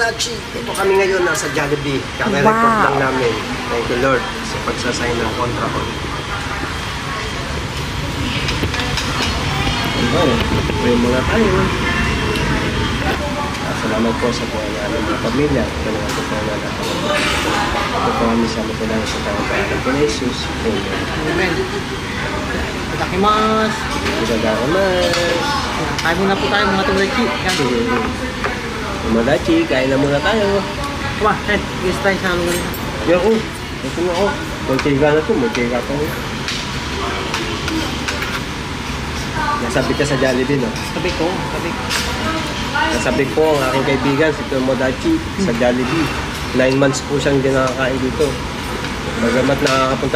Tomodachi. Ito kami ngayon nasa Jollibee. Kami-record lang namin. Thank you Lord sa pagsasign ng contract ko. Okay, pray muna tayo. Salamat po sa buhay ng aming mga pamilya. Ito naman po na natin. Ito po kami sa matulang sa tawag ko na Jesus. Amen. Amen. Itakimasu. Itadakimasu. Kain muna po tayo mga Tomodachi. Tomodachi, kain na muna tayo. Come on, head. Let's try sa amin. Yan ko. Ito na ako. Magkiga na ito. Magkiga pa ko. Nasabit ka sa Jollibee, no? Sabi ko. Nasabit po ang aking kaibigan, si Tomodachi, sa Jollibee. 9 months po siyang hindi nakakain dito. Bagamat nakakapunta